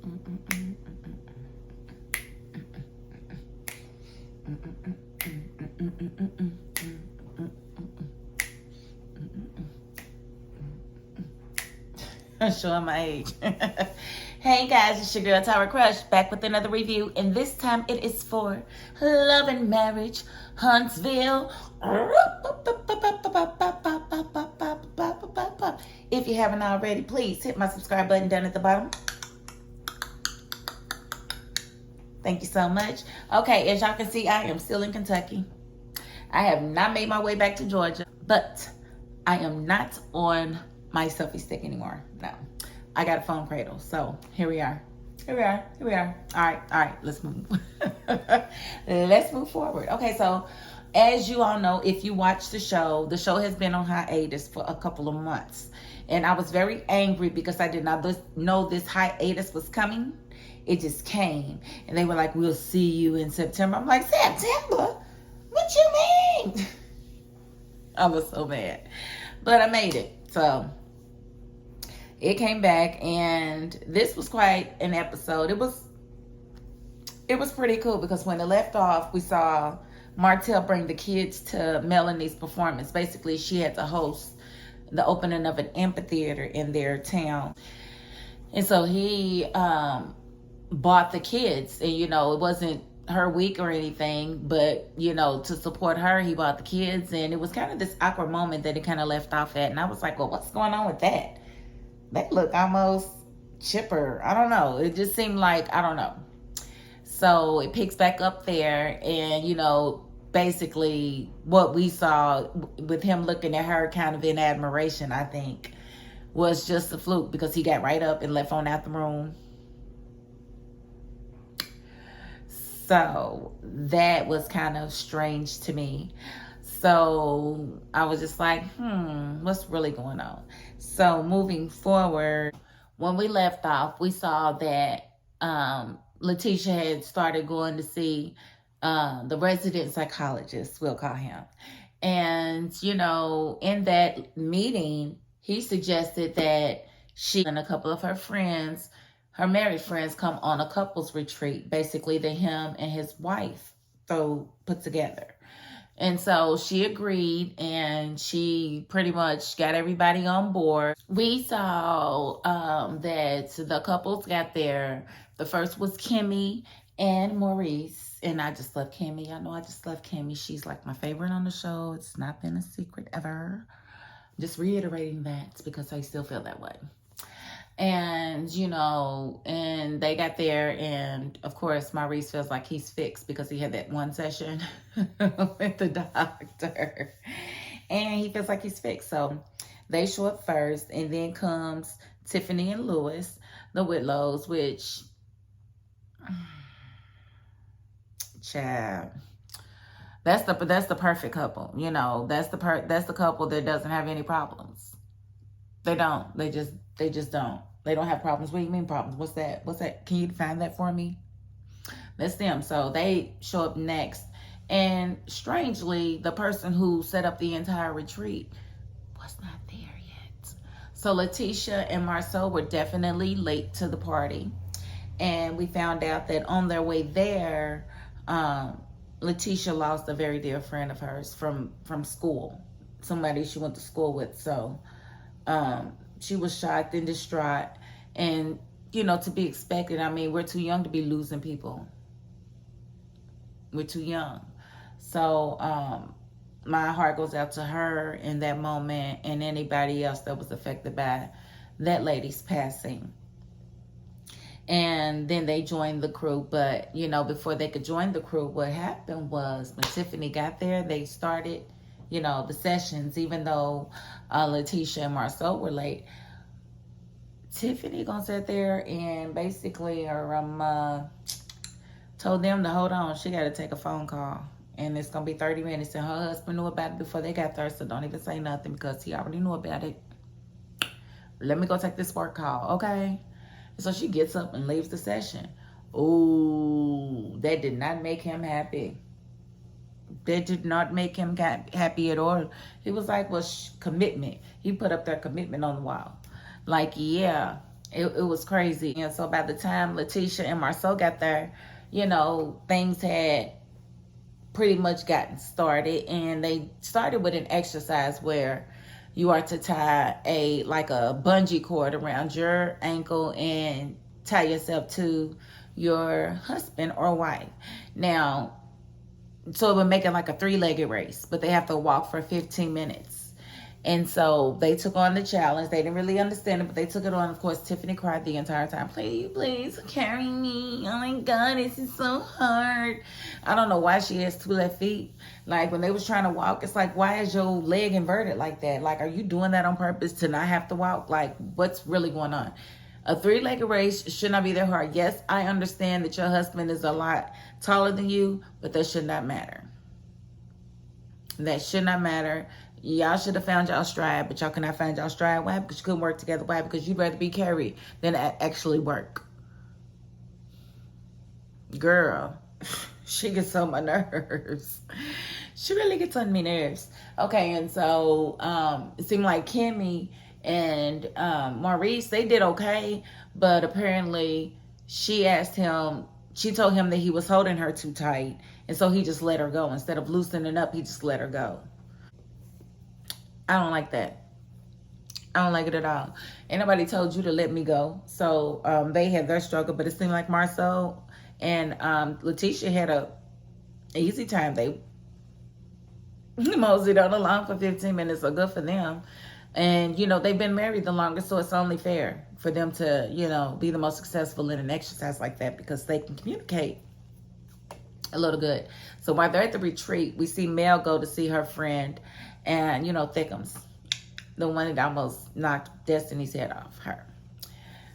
Showing my age. Hey guys, it's your girl Tyra Crush back with another review, and this time it is for Love and Marriage Huntsville. If you haven't already, please hit my subscribe button down at the bottom. Thank you so much. Okay, as y'all can see, I am still in Kentucky. I have not made my way back to Georgia, but I am not on my selfie stick anymore. No, I got a phone cradle. So here we are. All right, let's move. Let's move forward. Okay, so as you all know, if you watch the show has been on hiatus for a couple of months. And I was very angry because I did not know this hiatus was coming. It just came. And they were like, we'll see you in September. I'm like, September? What you mean? I was so mad. But I made it. So it came back, and this was quite an episode. It was pretty cool because when it left off, we saw Martell bring the kids to Melanie's performance. Basically, she had to host the opening of an amphitheater in their town. And so he bought the kids, and it wasn't her week or anything, but to support her, he bought the kids. And it was kind of this awkward moment that it kind of left off at, and I was like, well, what's going on with that? That looked almost chipper. I don't know. It just seemed like, I don't know. So it picks back up there, and basically what we saw with him looking at her kind of in admiration, I think, was just a fluke, because he got right up and left on out the room. So that was kind of strange to me. So I was just like, what's really going on? So moving forward, when we left off, we saw that Letitia had started going to see the resident psychologist, we'll call him. And, in that meeting, he suggested that she and a couple of her friends, her married friends, come on a couples retreat, basically that him and his wife put together. And so she agreed, and she pretty much got everybody on board. We saw that the couples got there. The first was Kimmy and Maurice. And I just love Kimmy. I know I just love Kimmy. She's like my favorite on the show. It's not been a secret ever. Just reiterating that because I still feel that way. And, and they got there, and of course, Maurice feels like he's fixed because he had that one session with the doctor, and he feels like he's fixed. So they show up first, and then comes Tiffany and Lewis, the Whitlows, which, child, that's the perfect couple. That's the couple that doesn't have any problems. They don't. They just don't. They don't have problems. What do you mean problems? What's that? Can you define that for me? That's them. So they show up next. And strangely, the person who set up the entire retreat was not there yet. So Letitia and Marceau were definitely late to the party. And we found out that on their way there, Letitia lost a very dear friend of hers from school. Somebody she went to school with. So she was shocked and distraught, and to be expected. I mean, we're too young to be losing people. We're too young. So my heart goes out to her in that moment, and anybody else that was affected by that lady's passing. And then they joined the crew, but before they could join the crew, what happened was when Tiffany got there, they started the sessions, even though Letitia and Marceau were late. Tiffany gonna sit there and basically told them to hold on. She got to take a phone call, and it's gonna be 30 minutes. And her husband knew about it before they got there, so don't even say nothing because he already knew about it. Let me go take this work call, okay? So she gets up and leaves the session. Ooh, that did not make him happy. That did not make him happy at all. He was like, well, commitment. He put up their commitment on the wall. Like, yeah, It was crazy. And so by the time Letitia and Marceau got there, things had pretty much gotten started, and they started with an exercise where you are to tie a bungee cord around your ankle and tie yourself to your husband or wife. Now, so it would make it like a 3-legged race, but they have to walk for 15 minutes. And so they took on the challenge. They didn't really understand it, but they took it on. Of course, Tiffany cried the entire time. Please, carry me. Oh my God, this is so hard. I don't know why she has 2 left feet. Like when they was trying to walk, it's like, why is your leg inverted like that? Like, are you doing that on purpose to not have to walk? Like, what's really going on? A 3-legged race should not be that hard. Yes, I understand that your husband is a lot taller than you, but that should not matter. That should not matter. Y'all should have found y'all stride, but y'all cannot find y'all stride. Why? Because you couldn't work together. Why? Because you'd rather be carried than actually work. Girl, she gets on my nerves. She really gets on my nerves. Okay, and so it seemed like Kimmy and Maurice, they did okay, but apparently she told him that he was holding her too tight, and so he just let her go. Instead of loosening up, he just let her go. I don't like that. I don't like it at all. Ain't nobody told you to let me go. So they had their struggle, but it seemed like Marceau and Letitia had a easy time. They moseyed on along for 15 minutes, so good for them. And, they've been married the longest, so it's only fair for them to, be the most successful in an exercise like that because they can communicate a little good. So while they're at the retreat, we see Mel go to see her friend and, Thickums, the one that almost knocked Destiny's head off her.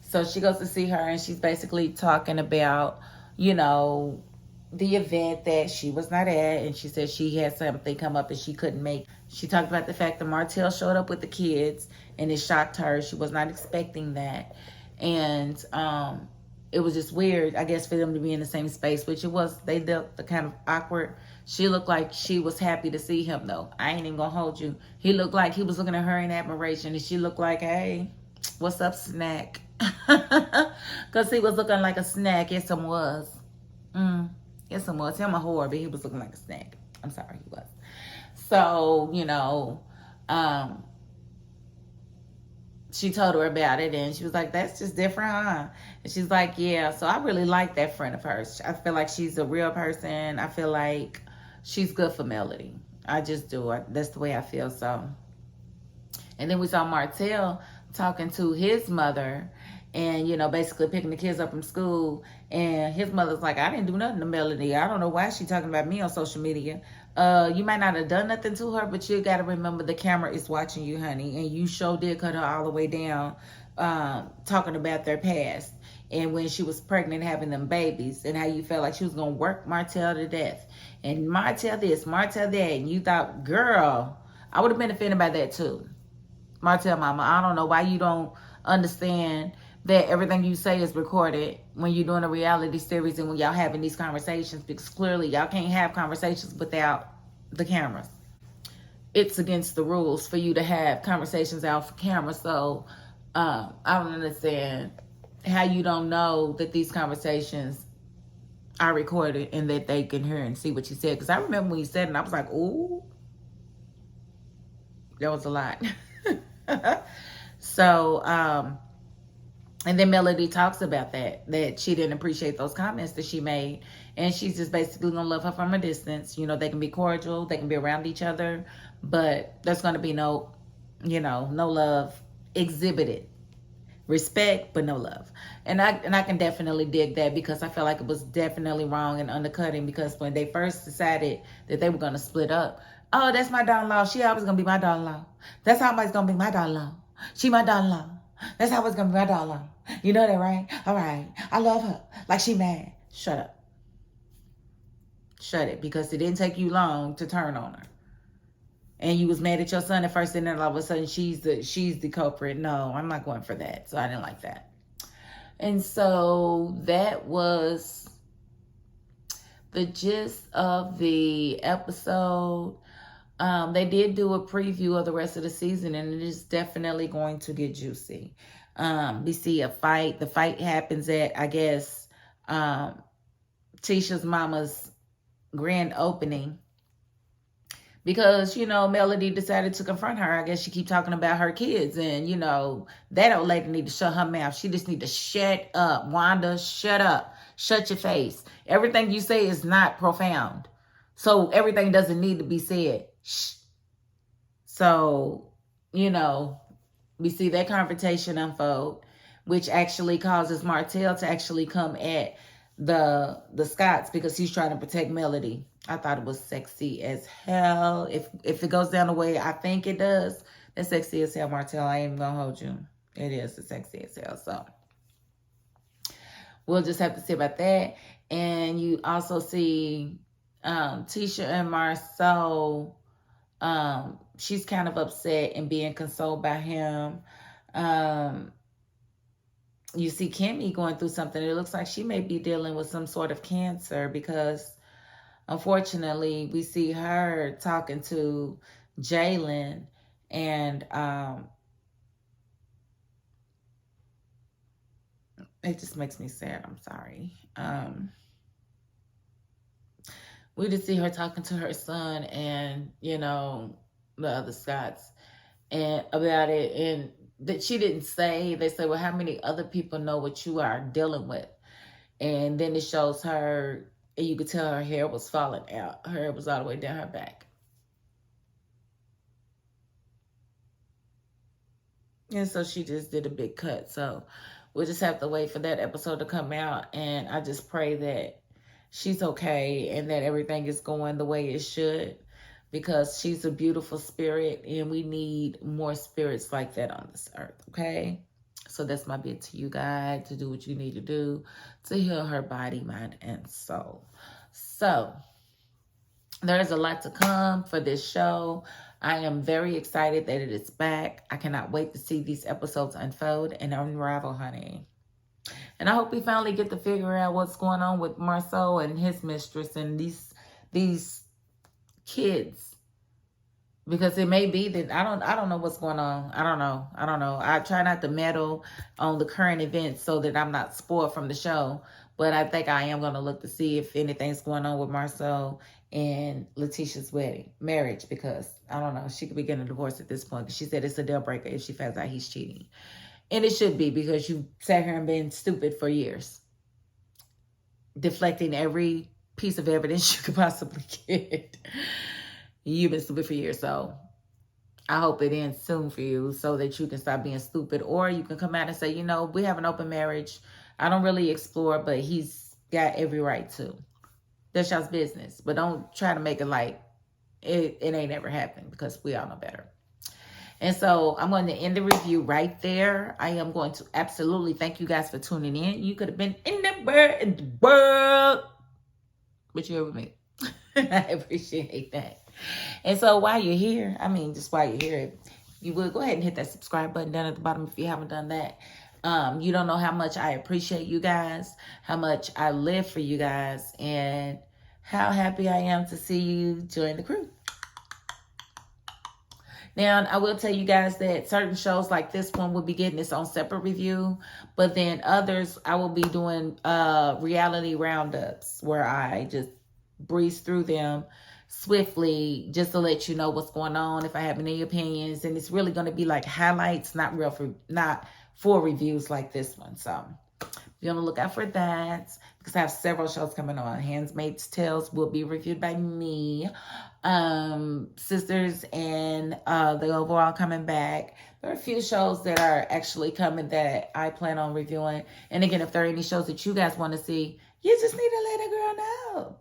So she goes to see her and she's basically talking about, the event that she was not at, and she said she had something come up and she couldn't make. She talked about the fact that Martell showed up with the kids and it shocked her. She was not expecting that. And it was just weird, I guess, for them to be in the same space, which it was. They dealt the kind of awkward. She looked like she was happy to see him, though. I ain't even gonna hold you. He looked like he was looking at her in admiration, and she looked like, hey, what's up, snack? Because he was looking like a snack. Yes, him was. Yes, him was. Him a whore, but he was looking like a snack. I'm sorry, he was. So, she told her about it, and she was like, that's just different, huh? And she's like, yeah. So I really like that friend of hers. I feel like she's a real person. I feel like she's good for Melody. I just do. That's the way I feel. So, and then we saw Martell talking to his mother and, basically picking the kids up from school. And his mother's like, I didn't do nothing to Melody. I don't know why she's talking about me on social media. You might not have done nothing to her, but you got to remember the camera is watching you, honey. And you sure did cut her all the way down, talking about their past. And when she was pregnant, having them babies, and how you felt like she was going to work Martell to death. And Martell this, Martell that. And you thought, girl, I would have been offended by that too. Martell mama, I don't know why you don't understand that everything you say is recorded when you're doing a reality series and when y'all having these conversations, because clearly y'all can't have conversations without the cameras. It's against the rules for you to have conversations out for camera. So I don't understand how you don't know that these conversations are recorded and that they can hear and see what you said. Because I remember when you said it and I was like, ooh, that was a lot. So, and then Melody talks about that she didn't appreciate those comments that she made. And she's just basically going to love her from a distance. They can be cordial. They can be around each other. But there's going to be no love exhibited. Respect, but no love. And I can definitely dig that, because I feel like it was definitely wrong and undercutting, because when they first decided that they were going to split up, oh, that's my daughter-in-law. She always going to be my daughter-in-law. That's always going to be my daughter-in-law. She my daughter-in-law. That's always going to be my daughter-in-law. You know that, right? All right. I love her. Like she mad. Shut up. Shut it, because it didn't take you long to turn on her. And you was mad at your son at first, and then all of a sudden she's the culprit. No, I'm not going for that. So I didn't like that. And so that was the gist of the episode. They did do a preview of the rest of the season, and it is definitely going to get juicy. We see a fight. The fight happens at, I guess, Tisha's mama's grand opening. Because, Melody decided to confront her. I guess she keep talking about her kids. And, that old lady need to shut her mouth. She just need to shut up. Wanda, shut up. Shut your face. Everything you say is not profound. So everything doesn't need to be said. Shh. So, we see that confrontation unfold, which actually causes Martell to actually come at the Scotts because he's trying to protect Melody. I thought it was sexy as hell. If it goes down the way I think it does, it's sexy as hell, Martell. I ain't even gonna hold you. It is sexy as hell. So we'll just have to see about that. And you also see Tisha and Marceau. She's kind of upset and being consoled by him. You see Kimmy going through something. It looks like she may be dealing with some sort of cancer because, unfortunately, we see her talking to Jalen, and it just makes me sad. I'm sorry. We just see her talking to her son and, the other Scotts and about it, and that she didn't say. They say, well, how many other people know what you are dealing with? And then it shows her, and you could tell her hair was falling out. Her hair was all the way down her back. And so she just did a big cut. So we'll just have to wait for that episode to come out. And I just pray that she's okay and that everything is going the way it should, because she's a beautiful spirit and we need more spirits like that on this earth, okay? So that's my bit to you guys, to do what you need to do to heal her body, mind, and soul. So there's a lot to come for this show. I am very excited that it is back. I cannot wait to see these episodes unfold and unravel, honey. And I hope we finally get to figure out what's going on with Marceau and his mistress and these kids. Because it may be that I don't know what's going on. I don't know. I try not to meddle on the current events so that I'm not spoiled from the show. But I think I am going to look to see if anything's going on with Marceau and Letitia's marriage, because I don't know. She could be getting a divorce at this point. She said it's a deal breaker if she finds out he's cheating. And it should be, because you sat here and been stupid for years, deflecting every piece of evidence you could possibly get. You've been stupid for years, so I hope it ends soon for you so that you can stop being stupid. Or you can come out and say, we have an open marriage. I don't really explore, but he's got every right to. That's y'all's business. But don't try to make it like it ain't ever happened, because we all know better. And so I'm going to end the review right there. I am going to absolutely thank you guys for tuning in. You could have been in the world, but you're with me. I appreciate that. And so while you're here, just while you're here, you will go ahead and hit that subscribe button down at the bottom if you haven't done that. You don't know how much I appreciate you guys, how much I live for you guys, and how happy I am to see you join the crew. Now, I will tell you guys that certain shows like this one will be getting its own separate review, but then others I will be doing reality roundups where I just breeze through them swiftly just to let you know what's going on, if I have any opinions, and it's really going to be like highlights, not for reviews like this one. So be on the lookout for that, because I have several shows coming on. Handmaid's Tales will be reviewed by me. Sisters and the Overall coming back. There are a few shows that are actually coming that I plan on reviewing. And again, if there are any shows that you guys want to see, you just need to let a girl know.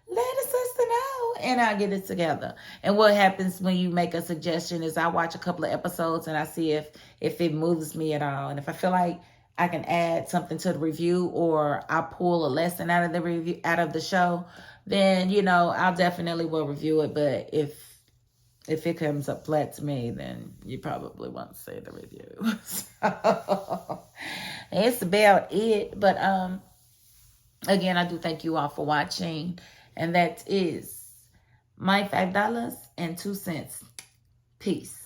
Let a sister know, and I'll get it together. And what happens when you make a suggestion is I watch a couple of episodes and I see if it moves me at all. And if I feel like I can add something to the review, or I pull a lesson out of the review, out of the show, then, I'll definitely will review it. But if it comes up flat to me, then you probably won't see the review. So it's about it. But again, I do thank you all for watching. And that is my $5.02. Peace.